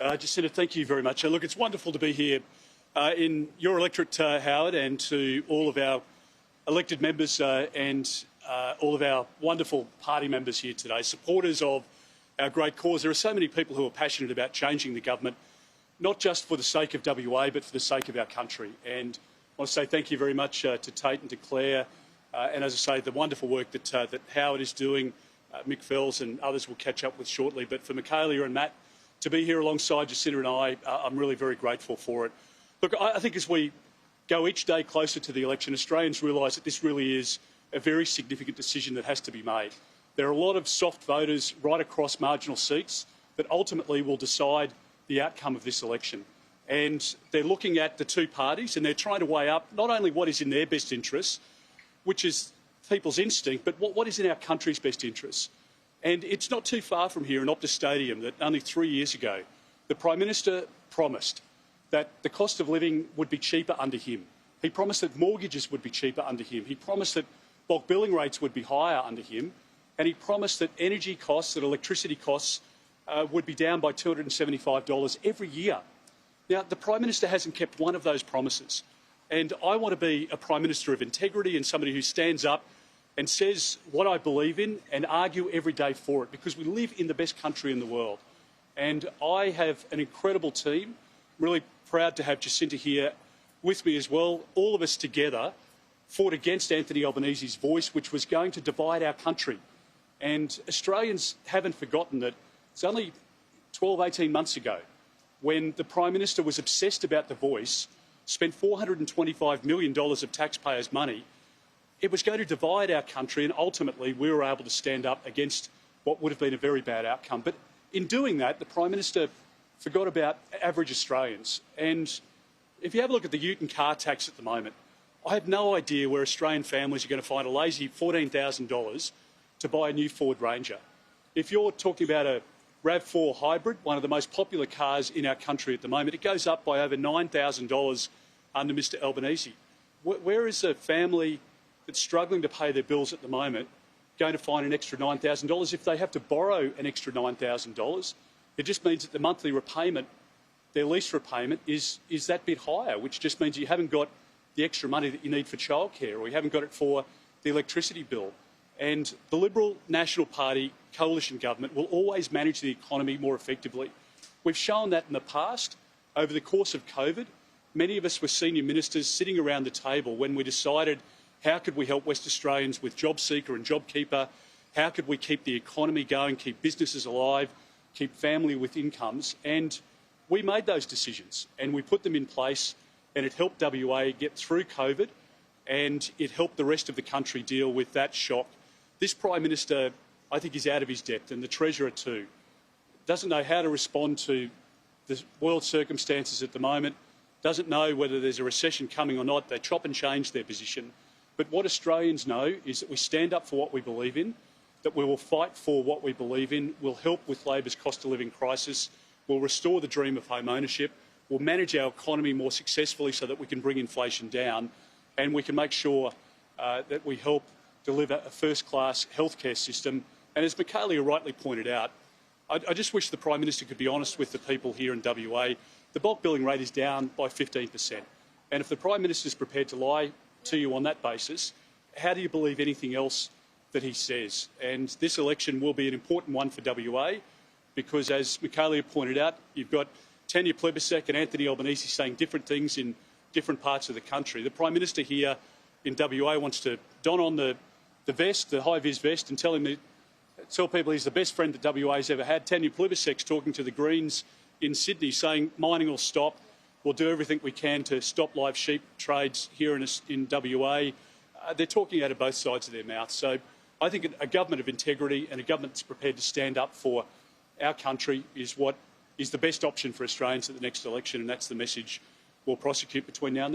Jacinta, thank you very much. Look, it's wonderful to be here in your electorate, Howard, and to all of our elected members and all of our wonderful party members here today, supporters of our great cause. There are so many people who are passionate about changing the government, not just for the sake of WA, but for the sake of our country. And I want to say thank you very much to Tate and to Claire, and as I say, the wonderful work that Howard is doing, Mick Fells and others will catch up with shortly. But for Michaelia and Matt to be here alongside Jacinta and I'm really very grateful for it. Look, I think as we go each day closer to the election, Australians realise that this really is a very significant decision that has to be made. There are a lot of soft voters right across marginal seats that ultimately will decide the outcome of this election. And they're looking at the two parties and they're trying to weigh up not only what is in their best interests, which is people's instinct, but what is in our country's best interests. And it's not too far from here in Optus Stadium that only 3 years ago, the Prime Minister promised that the cost of living would be cheaper under him. He promised that mortgages would be cheaper under him. He promised that bulk billing rates would be higher under him. And he promised that energy costs, that electricity costs would be down by $275 every year. Now, the Prime Minister hasn't kept one of those promises. And I want to be a Prime Minister of integrity and somebody who stands up and says what I believe in and argue every day for it, because we live in the best country in the world. And I have an incredible team. I'm really proud to have Jacinta here with me as well. All of us together fought against Anthony Albanese's voice, which was going to divide our country. And Australians haven't forgotten that it's only 12, 18 months ago when the Prime Minister was obsessed about the voice, spent $425 million of taxpayers' money. It was going to divide our country, and ultimately we were able to stand up against what would have been a very bad outcome. But in doing that, the Prime Minister forgot about average Australians. And if you have a look at the ute and car tax at the moment, I have no idea where Australian families are going to find a lazy $14,000 to buy a new Ford Ranger. If you're talking about a RAV4 hybrid, one of the most popular cars in our country at the moment, it goes up by over $9,000 under Mr Albanese. Where is a family that's struggling to pay their bills at the moment going to find an extra $9,000? If they have to borrow an extra $9,000, it just means that the monthly repayment, their lease repayment, is that bit higher, which just means you haven't got the extra money that you need for childcare, or you haven't got it for the electricity bill. And the Liberal National Party coalition government will always manage the economy more effectively. We've shown that in the past. Over the course of COVID, many of us were senior ministers sitting around the table when we decided how could we help West Australians with JobSeeker and JobKeeper, how could we keep the economy going, keep businesses alive, keep family with incomes. And we made those decisions and we put them in place, and it helped WA get through COVID, and it helped the rest of the country deal with that shock. This Prime Minister, I think, is out of his depth, and the Treasurer too. Doesn't know how to respond to the world circumstances at the moment, doesn't know whether there's a recession coming or not. They chop and change their position. But what Australians know is that we stand up for what we believe in, that we will fight for what we believe in, we'll help with Labor's cost of living crisis, we'll restore the dream of home ownership, we'll manage our economy more successfully so that we can bring inflation down, and we can make sure that we help deliver a first-class healthcare system. And as Michaelia rightly pointed out, I just wish the Prime Minister could be honest with the people here in WA. The bulk billing rate is down by 15%. And if the Prime Minister is prepared to lie to you on that basis, how do you believe anything else that he says? And this election will be an important one for WA because, as Michaelia pointed out, you've got Tanya Plibersek and Anthony Albanese saying different things in different parts of the country. The Prime Minister here in WA wants to don on the vest, the high-vis vest, and tell people he's the best friend that WA's ever had. Tanya Plibersek's talking to the Greens in Sydney saying mining will stop, we'll do everything we can to stop live sheep trades here in WA. They're talking out of both sides of their mouth. So I think a government of integrity and a government that's prepared to stand up for our country is what is the best option for Australians at the next election, and that's the message we'll prosecute between now and then.